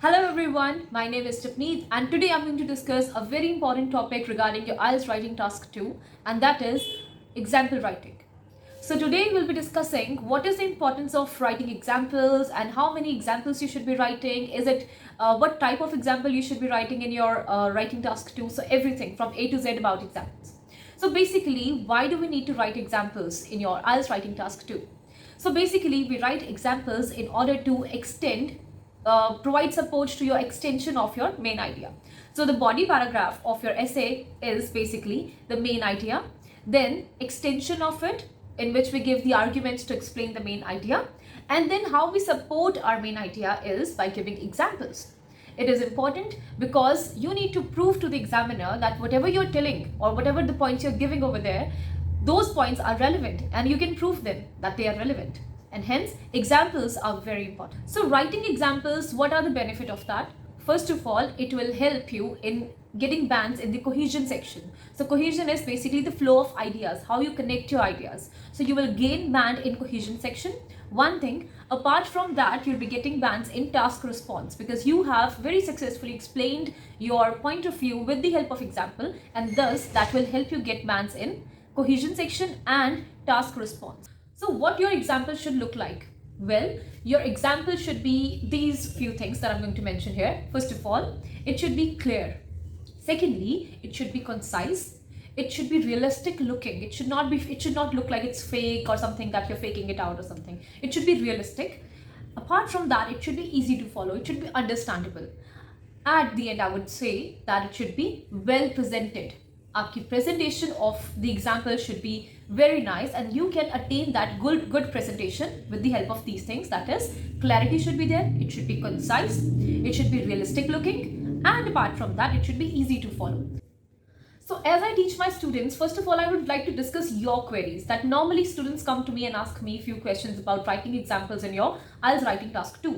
Hello everyone, my name is Tipneet and today I'm going to discuss a very important topic regarding your IELTS Writing Task 2, and that is example writing. So today we'll be discussing what is the importance of writing examples and how many examples you should be writing. Is it what type of example you should be writing in your writing task 2. So everything from A to Z about examples. So basically, why do we need to write examples in your IELTS Writing Task 2? So basically, we write examples in order to provide support to your extension of your main idea. So the body paragraph of your essay is basically the main idea, then extension of it in which we give the arguments to explain the main idea, and then how we support our main idea is by giving examples. It is important because you need to prove to the examiner that whatever you're telling or whatever the points you're giving over there, those points are relevant and you can prove them that they are relevant. And hence, examples are very important. So writing examples, what are the benefit of that? First of all, it will help you in getting bands in the cohesion section. So cohesion is basically the flow of ideas, how you connect your ideas. So you will gain band in cohesion section. One thing, apart from that, you'll be getting bands in task response because you have very successfully explained your point of view with the help of example, and thus that will help you get bands in cohesion section and task response. So what your example should look like? Well, your example should be these few things that I'm going to mention here. First of all, it should be clear. Secondly, it should be concise. It should be realistic looking. It should not look like it's fake or something that you're faking it out or something. It should be realistic. Apart from that, it should be easy to follow. It should be understandable. At the end, I would say that it should be well presented. आपकी presentation of the example should be very nice, and you can attain that good presentation with the help of these things. That is, clarity should be there, it should be concise, it should be realistic looking, and apart from that, it should be easy to follow. So as I teach my students, first of all, I would like to discuss your queries. That normally students come to me and ask me a few questions about writing examples in your IELTS Writing Task 2.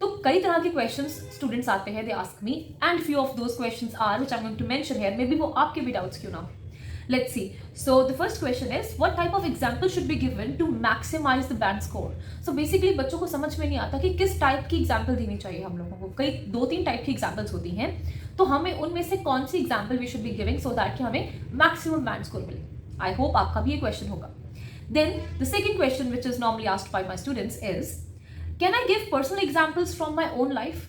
तो कई तरह के questions students आते हैं, they ask me, and few of those questions are which I am going to mention here. Maybe वो आपके भी doubts क्यों ना हो. Let's see. So the first question is, what type of example should be given to maximize the band score? So basically बच्चों को समझ में नहीं आता कि किस टाइप की एग्जाम्पल देनी चाहिए हम लोगों को. कई 2-3 टाइप की एग्जाम्पल्स होती हैं, तो हमें उनमें से कौन सी example we should be giving so that कि हमें मैक्सिमम बैंड स्कोर मिले. आई होप आपका भी ये क्वेश्चन होगा. Then the second question which is normally asked by my students is, can I give personal examples from my own life?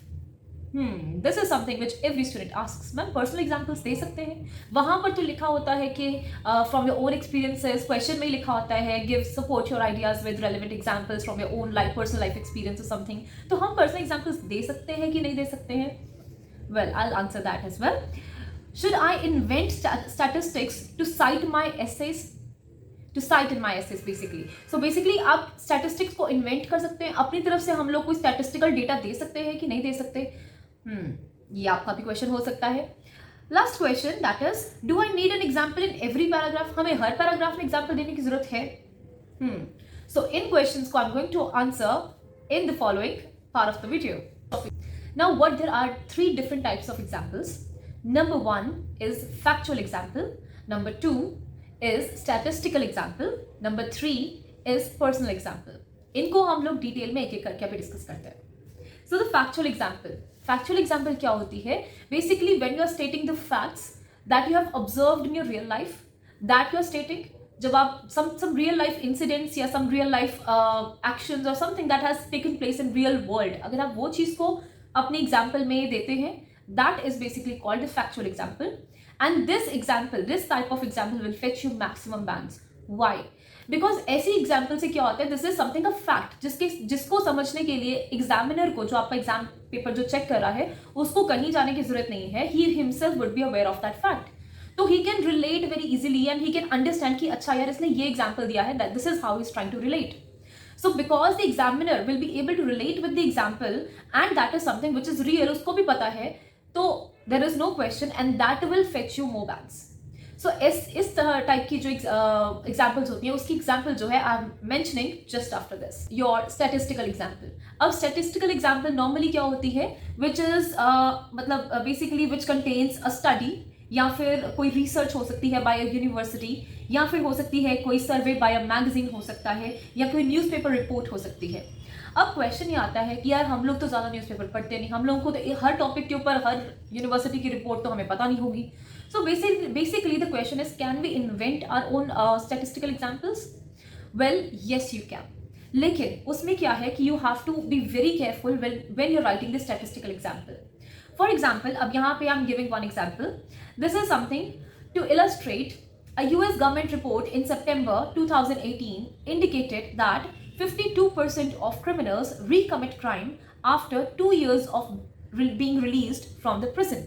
This is something which every student asks. Ma'am personal examples दे सकते हैं? वहाँ पर तो लिखा होता है कि from your own experiences, question में ही लिखा होता है give support your ideas with relevant examples from your own life, personal life experience और समथिंग. तो हम पर्सनल एग्जाम्पल्स दे सकते हैं कि नहीं दे सकते हैं? Well, I will answer that as well. Should I invent statistics to cite my essays? To cite in my essays basically. So basically आप statistics को invent कर सकते हैं, अपनी तरफ से हम लोग कोई statistical data दे सकते हैं कि नहीं दे सकते. ये आपका भी क्वेश्चन हो सकता है. Last question, that is, do I need an example in every paragraph? हमें हर पैराग्राफ में एग्जाम्पल देने की जरूरत है? So in questions को I'm going to answer in the following part of the video. Now what there are 3 different types of examples. Number 1 is factual example. Number 2 is statistical example. Number 3 is personal example. इनको हम लोग detail में एक एक करके अभी discuss करते हैं. So the factual example क्या होती है? Basically when you are stating the facts that you have observed in your real life, that you are stating. जब आप some real life incidents या some real life actions or something that has taken place in real world, अगर आप वो चीज़ को अपने example में देते हैं, that is basically called the factual example. And this type of example will fetch you maximum bands. Why? Because ऐसी example से क्या होता है, this is something a fact, जिसको समझने के लिए एग्जामिनर को, जो आपका एग्जाम पेपर जो चेक कर रहा है, उसको कहीं जाने की जरूरत नहीं है. He himself would be aware of that fact. तो he can relate very easily and he can understand कि अच्छा यार इसने ये example दिया है, that this is how he's trying to relate. So because the examiner will be able to relate with the example and that is something which is real, उसको भी पता है, तो there is no question and that will fetch you more bands. So इस type की जो examples होती हैं, उसकी एग्जाम्पल जो है I am mentioning just after this. Your statistical example. अब स्टैटिस्टिकल एग्जाम्पल नॉर्मली क्या होती है, विच इज मतलब basically which contains a study, या फिर कोई रिसर्च हो सकती है बाय अ यूनिवर्सिटी, या फिर हो सकती है कोई सर्वे बाय अ मैगजीन हो सकता है, या कोई न्यूज़पेपर रिपोर्ट हो सकती है. अब क्वेश्चन ये आता है कि यार हम लोग तो ज़्यादा न्यूज़पेपर पढ़ते नहीं, हम लोगों को तो हर टॉपिक के ऊपर हर यूनिवर्सिटी की रिपोर्ट तो हमें पता नहीं होगी. So basically the question is, can we invent our own statistical examples? Well, yes you can. लेकिन उसमें क्या है कि you have to be very careful when you're writing the statistical example. For example, अब यहाँ पे I'm giving one example. This is something to illustrate. A US government report in September 2018 indicated that 52% of criminals recommit crime after 2 years of being released from the prison.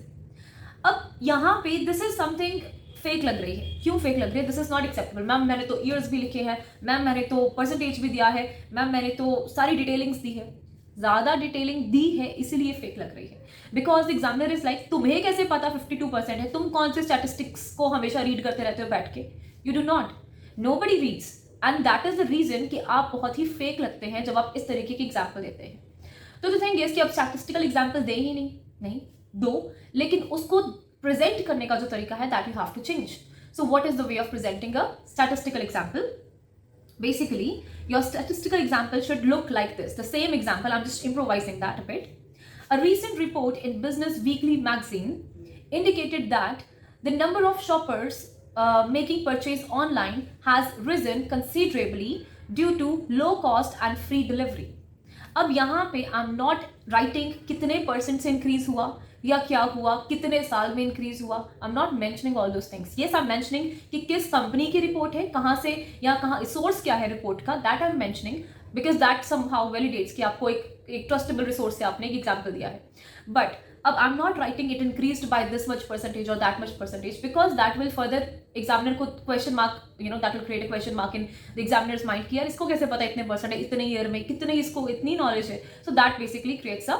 अब यहाँ पे this is something fake लग रही है. क्यों fake लग रही है? This is not acceptable. Ma'am मैंने तो ईयर्स भी लिखे हैं, मैम मैंने तो परसेंटेज भी दिया है, मैम मैंने तो सारी डिटेलिंग्स दी है. ज़्यादा डिटेलिंग दी है इसीलिए फेक लग रही है. बिकॉज एग्जामिनर इज लाइक, तुम्हें कैसे पता 52% है? तुम कौन से स्टैटिस्टिक्स को हमेशा रीड करते रहते हो बैठ के? You do not. Nobody reads and that is the reason कि आप बहुत ही फेक लगते हैं जब आप इस तरीके की एग्जाम्पल देते हैं. तो द थिंग इज कि आप स्टैटिस्टिकल एग्जाम्पल दे ही नहीं दो, लेकिन उसको प्रेजेंट करने का जो तरीका है that you have to change. So what is the way of presenting a statistical example? Basically, your statistical example should look like this. The same example, I'm just improvising that a bit. A recent report in Business Weekly magazine indicated that the number of shoppers making purchase online has risen considerably due to low cost and free delivery. अब यहाँ पे आई am not writing कितने percent से increase हुआ या क्या हुआ, कितने साल में इंक्रीज हुआ. आई am not mentioning all those things. Yes I am mentioning कि किस कंपनी की रिपोर्ट है, कहाँ से या कहाँ, सोर्स क्या है रिपोर्ट का, that I am mentioning because that somehow validates कि आपको एक ट्रस्टेबल रिसोर्स से आपने एक एग्जाम्पल दिया है. बट अब I am not writing it increased by this much percentage और that much percentage because that will further examiner को question mark, that will create a question mark in the examiner's mind कि यार इसको कैसे पता इतने percent है, इतने ईयर में कितने, इसको इतनी नॉलेज है. So that basically creates a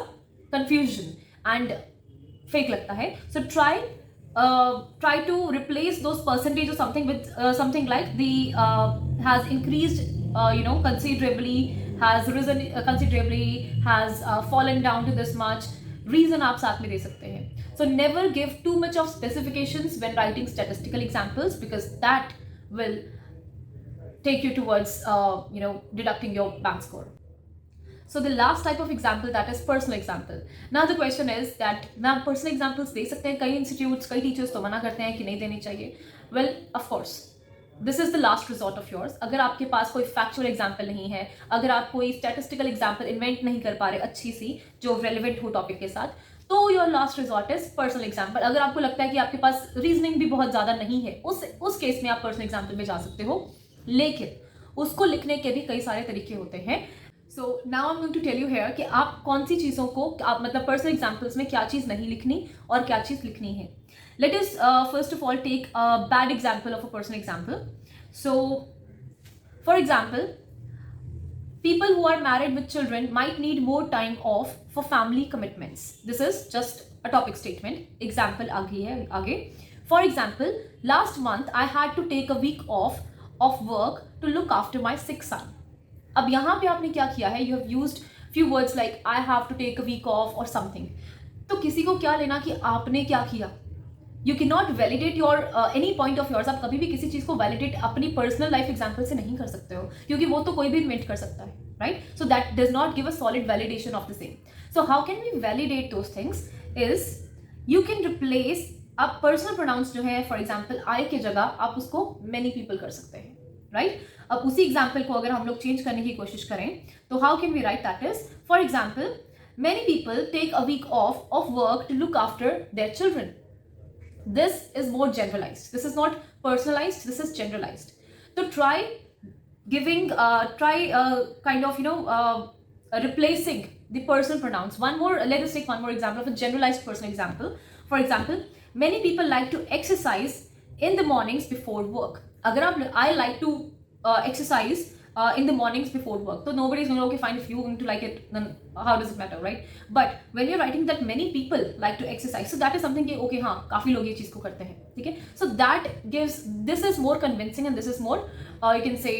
confusion and fake लगता है. सो try to replace those percentage or something with something like the has increased considerably, has risen considerably, has fallen down to this much. Reason आप साथ में दे सकते हैं. So never give too much of specifications when writing statistical examples because that will take you towards deducting your bank score. So the last type of example, that is personal example. Now the question is that ma'am personal examples दे सकते हैं? कई institutes, कई teachers तो मना करते हैं कि नहीं देनी चाहिए. Well, of course, this is the last resort of yours. अगर आपके पास कोई फैक्चुअल एग्जाम्पल नहीं है, अगर आप कोई स्टैटिस्टिकल एग्जाम्पल इन्वेंट नहीं कर पा रहे अच्छी सी जो रेलिवेंट हो टॉपिक के साथ, तो your last resort is personal example. अगर आपको लगता है कि आपके पास रीजनिंग भी बहुत ज़्यादा नहीं है, उस केस में आप पर्सनल एग्जाम्पल में जा सकते हो, लेकिन उसको लिखने के भी कई सारे तरीके होते हैं. So now I am going to tell you here कि आप कौन सी चीज़ों को, आप मतलब पर्सनल एग्जाम्पल्स में क्या चीज़ नहीं लिखनी और क्या चीज़ लिखनी है. Let us first of all take a bad example of a personal example. So, for example, people who are married with children might need more time off for family commitments. This is just a topic statement. Example आगे. For example, last month I had to take a week off of work to look after my sick son. अब यहाँ पे आपने क्या किया है? You have used few words like I have to take a week off or something. तो किसी को क्या लेना कि आपने क्या किया? You cannot validate your any point of yours. आप कभी भी किसी चीज़ को validate अपनी personal life example से नहीं कर सकते हो, क्योंकि वो तो कोई भी invent कर सकता है, right? So that does not give a solid validation of the same. So how can we validate those things? Is you can replace आप personal pronouns जो है, for example I के जगह आप उसको many people कर सकते हैं, right? अब उसी example को अगर हम लोग change करने की कोशिश करें, तो how can we write that is, for example, many people take a week off of work to look after their children. This is more generalized. This is not personalized. This is generalized. So try giving, kind of replacing the personal pronouns. One more. Let us take one more example of a generalized personal example. For example, many people like to exercise in the mornings before work. अगर आप I like to exercise in the mornings before work. So nobody is going to, okay, fine, if you going to like it, then how does it matter, right? But when you're writing that many people like to exercise, so that is something कि okay, हाँ, काफी लोग ये चीज़ को करते हैं, ठीक है? So that gives, this is more convincing and this is more, you can say,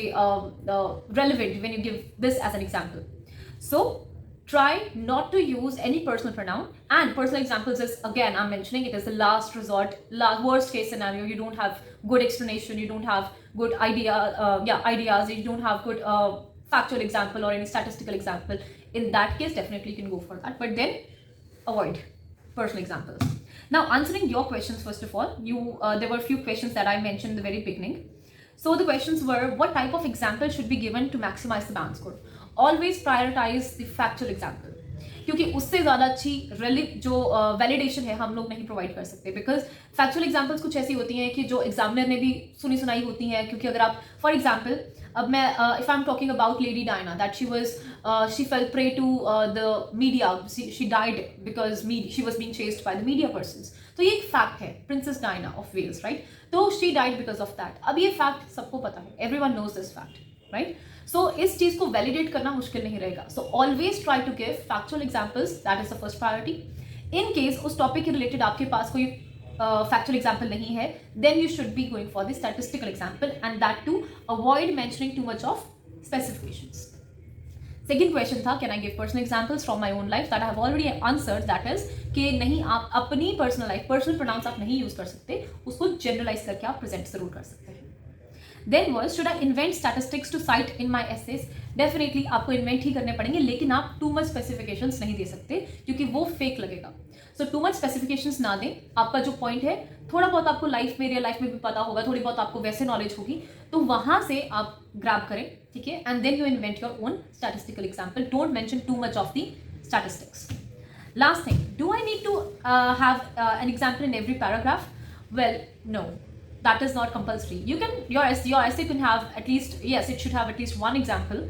relevant when you give this as an example. So try not to use any personal pronoun, and personal examples is, again, I'm mentioning it as the last resort, worst case scenario. You don't have good explanation, you don't have good ideas, you don't have good factual example or any statistical example. In that case, definitely you can go for that, but then avoid personal examples. Now, answering your questions, first of all, there were a few questions that I mentioned in the very beginning. So the questions were, what type of example should be given to maximize the band score? Always prioritize the factual example, क्योंकि उससे ज़्यादा अच्छी जो validation है हम लोग नहीं provide कर सकते, बिकॉज फैक्चुअल एग्जाम्पल्स कुछ ऐसी होती हैं कि जो एग्जामिनर ने भी सुनी सुनाई होती हैं. क्योंकि अगर आप फॉर एग्जाम्पल, अब मैं if I am talking about Lady Diana, that she fell prey to the media, she died because she was being chased by the media persons. तो ये एक फैक्ट है, Princess Diana of Wales, right. तो she died because of that. अब ये fact सबको पता है, everyone knows this fact, right. So इस चीज को वैलिडेट करना मुश्किल नहीं रहेगा. So always try to give factual examples, that is the first priority. In case उस टॉपिक के रिलेटेड आपके पास कोई फैक्चुअल एग्जाम्पल नहीं है, then you should be going for the statistical example, and that too avoid mentioning too much of specifications. Second question था, can I give personal examples from my own life, that I have already answered, that is कि नहीं, आप अपनी personal life, personal pronouns आप नहीं use कर सकते, उसको जनरलाइज करके आप प्रेजेंट जरूर कर सकते हैं. Then was, should I invent statistics to cite in my essays? Definitely आपको इन्वेंट ही करने पड़ेंगे, लेकिन आप टू मच स्पेसिफिकेशंस नहीं दे सकते क्योंकि वो फेक लगेगा. सो टू मच स्पेसिफिकेशंस ना दें. आपका जो पॉइंट है, थोड़ा बहुत आपको लाइफ में, रियल लाइफ में भी पता होगा, थोड़ी बहुत आपको वैसे नॉलेज होगी, तो वहां से आप ग्रैब करें, ठीक है, and then you invent your own statistical example. Don't mention too much of the statistics. Last thing, do I need to have an example in every paragraph? Well, no. That is not compulsory. You can, your essay can have at least, yes, it should have at least one example,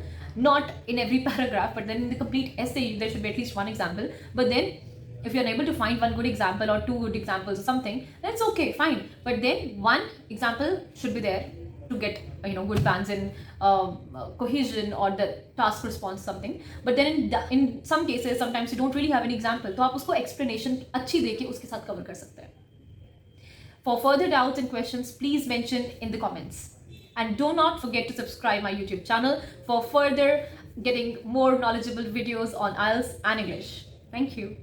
not in every paragraph, but then in the complete essay there should be at least one example. But then if you're unable to find one good example or two good examples or something, that's okay, fine, but then one example should be there to get good bands in cohesion or the task response something. But then in some cases, sometimes you don't really have any example, तो आप उसको explanation अच्छी देके उसके साथ cover कर सकते हैं. For further doubts and questions, please mention in the comments. And do not forget to subscribe my YouTube channel for further getting more knowledgeable videos on IELTS and English. Thank you.